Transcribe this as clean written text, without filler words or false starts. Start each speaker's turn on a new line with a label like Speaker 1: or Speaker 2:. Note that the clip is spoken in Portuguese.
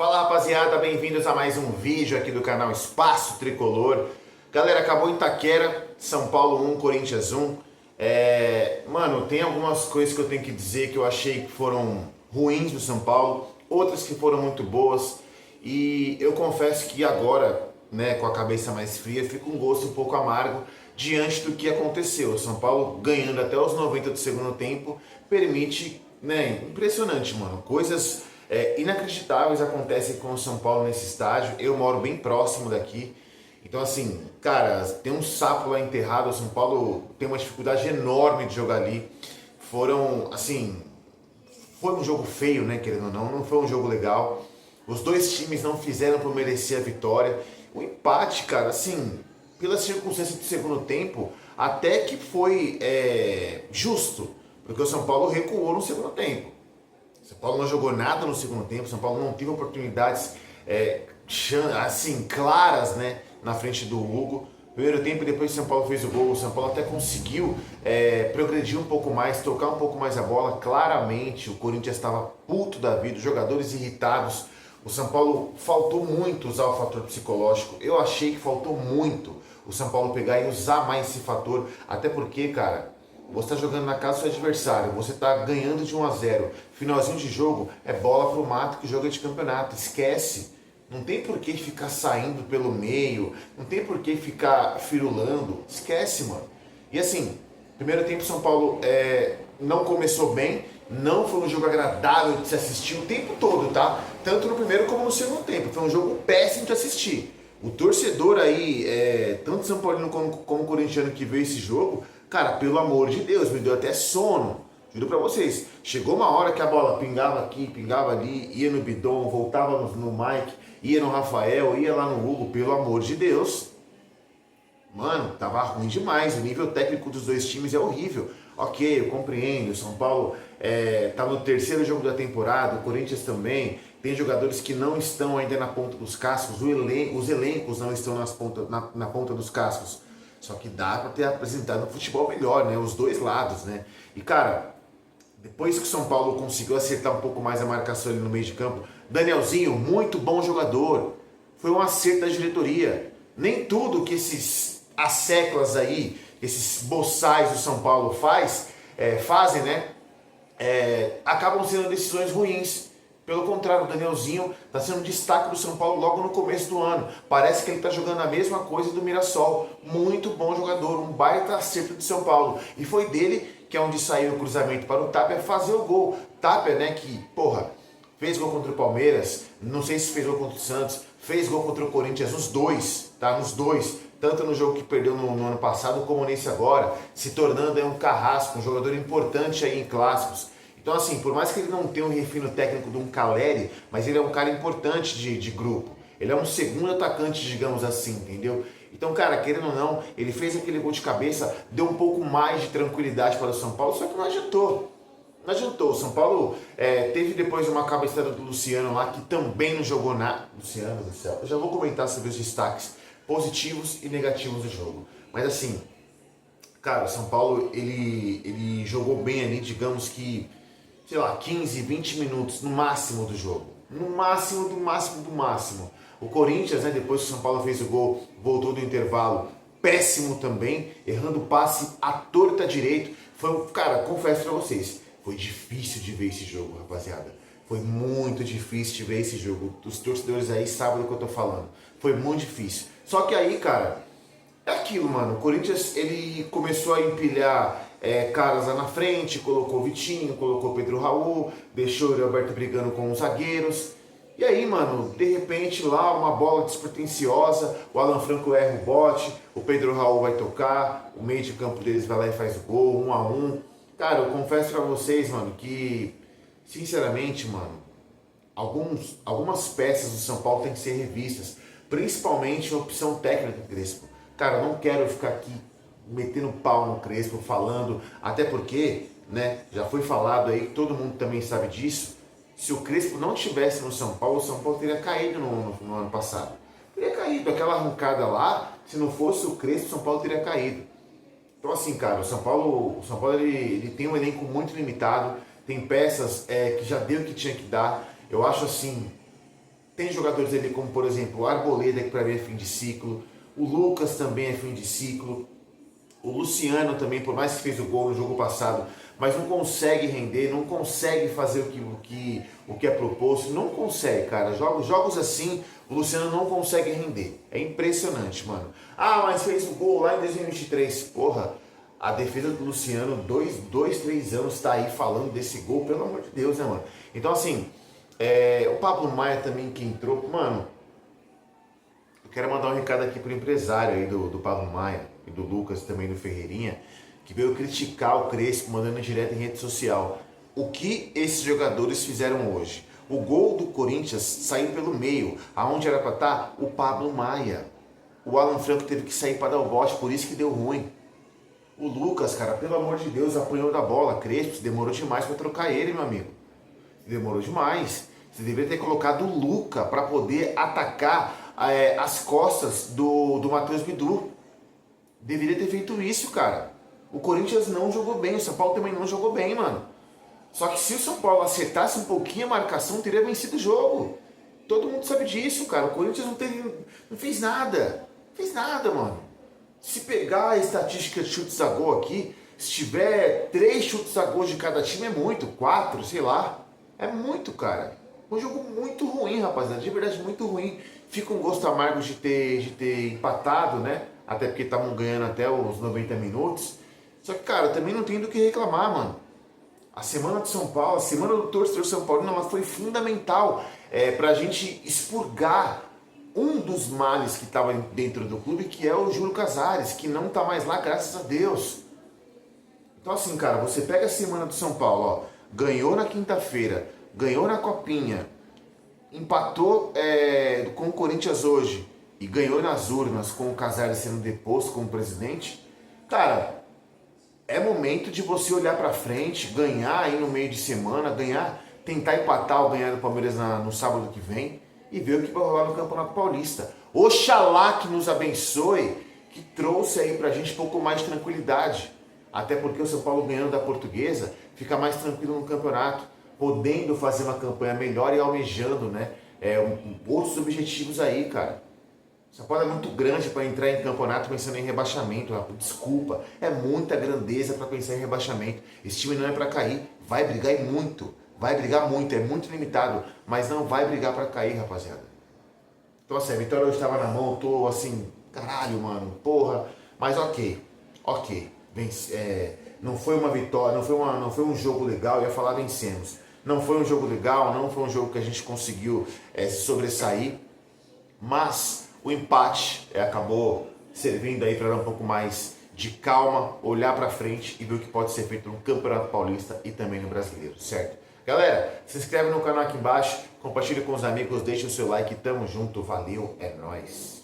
Speaker 1: Fala rapaziada, bem-vindos a mais um vídeo aqui do canal Espaço Tricolor. Galera, acabou em Itaquera, São Paulo 1, Corinthians 1. Mano, tem algumas coisas que eu tenho que dizer que eu achei que foram ruins do São Paulo, outras que foram muito boas. E eu confesso que agora, né, com a cabeça mais fria, fica um gosto um pouco amargo diante do que aconteceu. O São Paulo ganhando até os 90 do segundo tempo permite, né, impressionante, mano, coisas inacreditáveis acontecem com o São Paulo nesse estádio. Eu moro bem próximo daqui, então assim, cara, tem um sapo lá enterrado. O São Paulo tem uma dificuldade enorme de jogar ali. Foram, assim, foi um jogo feio, né, querendo ou não foi um jogo legal. Os dois times não fizeram por merecer a vitória. O empate, cara, assim, pela circunstância do segundo tempo, até que foi justo, porque o São Paulo recuou no segundo tempo. São Paulo não jogou nada no segundo tempo, São Paulo não teve oportunidades assim, claras, né, na frente do Hugo. Primeiro tempo, depois que o São Paulo fez o gol, o São Paulo até conseguiu progredir um pouco mais, tocar um pouco mais a bola. Claramente o Corinthians estava puto da vida, os jogadores irritados. O São Paulo faltou muito usar o fator psicológico. Eu achei que faltou muito o São Paulo pegar e usar mais esse fator, até porque, cara, você está jogando na casa do seu adversário, você está ganhando de 1-0. Finalzinho de jogo é bola pro mato, que jogo é de campeonato. Esquece. Não tem por que ficar saindo pelo meio, não tem por que ficar firulando. Esquece, mano. E assim, primeiro tempo São Paulo não começou bem, não foi um jogo agradável de se assistir o tempo todo, tá? Tanto no primeiro como no segundo tempo. Foi um jogo péssimo de assistir. O torcedor aí, tanto São Paulino como corintiano que veio esse jogo, cara, pelo amor de Deus, me deu até sono. Juro pra vocês. Chegou uma hora que a bola pingava aqui, pingava ali, ia no Bidon, voltava no Mike, ia no Rafael, ia lá no Hugo, pelo amor de Deus. Mano, tava ruim demais. O nível técnico dos dois times é horrível. Ok, eu compreendo. O São Paulo tá no terceiro jogo da temporada, o Corinthians também. Tem jogadores que não estão ainda na ponta dos cascos, os elencos não estão na ponta dos cascos. Só que dá pra ter apresentado um futebol melhor, né? Os dois lados, né? E cara, depois que o São Paulo conseguiu acertar um pouco mais a marcação ali no meio de campo, Danielzinho, muito bom jogador. Foi um acerto da diretoria. Nem tudo que esses asseclas aí, esses boçais do São Paulo fazem, né? Acabam sendo decisões ruins. Pelo contrário, o Danielzinho está sendo um destaque do São Paulo logo no começo do ano. Parece que ele está jogando a mesma coisa do Mirassol. Muito bom jogador, um baita acerto de São Paulo. E foi dele que é onde saiu o cruzamento para o Tapia fazer o gol. Tapia, né, que, porra, fez gol contra o Palmeiras, não sei se fez gol contra o Santos, fez gol contra o Corinthians, nos dois, tá? Nos dois. Tanto no jogo que perdeu no ano passado, como nesse agora, se tornando aí um carrasco, um jogador importante aí em clássicos. Então, assim, por mais que ele não tenha um refino técnico de um Caleri, mas ele é um cara importante de grupo. Ele é um segundo atacante, digamos assim, entendeu? Então, cara, querendo ou não, ele fez aquele gol de cabeça, deu um pouco mais de tranquilidade para o São Paulo, só que não adiantou. Não adiantou. O São Paulo teve depois uma cabeçada do Luciano lá, que também não jogou nada. Luciano do céu. Eu já vou comentar sobre os destaques positivos e negativos do jogo. Mas assim, cara, o São Paulo, ele jogou bem ali, digamos que, sei lá, 15, 20 minutos no máximo do jogo. No máximo, do máximo, do máximo. O Corinthians, né, depois que o São Paulo fez o gol, voltou do intervalo péssimo também, errando o passe à torta direito. Cara, confesso pra vocês, foi difícil de ver esse jogo, rapaziada. Foi muito difícil de ver esse jogo. Os torcedores aí sabem do que eu tô falando. Foi muito difícil. Só que aí, cara, é aquilo, mano. O Corinthians, ele começou a empilhar caras lá na frente, colocou o Vitinho, colocou o Pedro Raul, deixou o Alberto brigando com os zagueiros. E aí, mano, de repente lá, uma bola despretensiosa, o Alan Franco erra o bote, o Pedro Raul vai tocar, o meio de campo deles vai lá e faz o gol, 1-1. Cara, eu confesso pra vocês, mano, que, sinceramente, mano, algumas peças do São Paulo têm que ser revistas, principalmente a opção técnica do Crespo. Cara, eu não quero ficar aqui metendo pau no Crespo, falando, até porque, né, já foi falado aí, todo mundo também sabe disso, se o Crespo não estivesse no São Paulo, o São Paulo teria caído no ano passado. Teria caído, aquela arrancada lá, se não fosse o Crespo, o São Paulo teria caído. Então assim, cara, o São Paulo ele tem um elenco muito limitado, tem peças que já deu o que tinha que dar. Eu acho assim, Tem jogadores ali como, por exemplo, o Arboleda, que para mim é fim de ciclo. O Lucas também é fim de ciclo. O Luciano também, por mais que fez o gol no jogo passado, mas não consegue render, não consegue fazer o que é proposto. Não consegue, cara. Jogos assim, o Luciano não consegue render. É impressionante, mano. Ah, mas fez o gol lá em 2023. Porra, a defesa do Luciano, 3 anos, tá aí falando desse gol, pelo amor de Deus, né, mano? Então, assim, o Pablo Maia também que entrou, mano, eu quero mandar um recado aqui pro empresário aí do Pablo Maia e do Lucas também do Ferreirinha, que veio criticar o Crespo, mandando direto em rede social. O que esses jogadores fizeram hoje? O gol do Corinthians saiu pelo meio, aonde era para estar o Pablo Maia. O Alan Franco teve que sair para dar o bote, por isso que deu ruim. O Lucas, cara, pelo amor de Deus, apanhou da bola. Crespo, demorou demais para trocar ele, meu amigo. Demorou demais. Você deveria ter colocado o Luca para poder atacar as costas do Matheus Bidu. Deveria ter feito isso, cara. O Corinthians não jogou bem, o São Paulo também não jogou bem, mano. Só que se o São Paulo acertasse um pouquinho a marcação, teria vencido o jogo. Todo mundo sabe disso, cara. O Corinthians não fez nada. Não fez nada, mano. Se pegar a estatística de chutes a gol aqui, se tiver 3 chutes a gol de cada time é muito, 4, sei lá. É muito, cara. Um jogo muito ruim, rapaziada. De verdade, muito ruim. Fica um gosto amargo de ter empatado, né? Até porque estavam ganhando até os 90 minutos. Só que, cara, também não tem do que reclamar, mano. A semana do São Paulo, a semana do torcedor São Paulino, ela foi fundamental pra gente expurgar um dos males que estava dentro do clube, que é o Júlio Casares, que não tá mais lá, graças a Deus. Então, assim, cara, você pega a semana do São Paulo, ó, ganhou na quinta-feira, ganhou na Copinha, empatou com o Corinthians hoje e ganhou nas urnas com o Casares sendo deposto como presidente. Cara, é momento de você olhar pra frente, ganhar aí no meio de semana, ganhar, tentar empatar ou ganhar do Palmeiras no sábado que vem e ver o que vai rolar no Campeonato Paulista. Oxalá que nos abençoe, que trouxe aí pra gente um pouco mais de tranquilidade. Até porque o São Paulo ganhando da Portuguesa fica mais tranquilo no campeonato, podendo fazer uma campanha melhor e almejando, né, outros objetivos aí, cara. O São Paulo é muito grande para entrar em campeonato pensando em rebaixamento. Desculpa, é muita grandeza para pensar em rebaixamento. Esse time não é para cair, vai brigar e muito. Vai brigar muito, é muito limitado, mas não vai brigar para cair, rapaziada. Então assim, a vitória hoje estava na mão, eu tô assim, caralho, mano, porra. Mas ok. Não foi uma vitória, não foi um jogo legal, eu ia falar vencemos. Não foi um jogo legal, não foi um jogo que a gente conseguiu se sobressair, mas o empate acabou servindo aí para dar um pouco mais de calma, olhar para frente e ver o que pode ser feito no Campeonato Paulista e também no Brasileiro, certo? Galera, se inscreve no canal aqui embaixo, compartilha com os amigos, deixa o seu like, tamo junto, valeu, é nóis!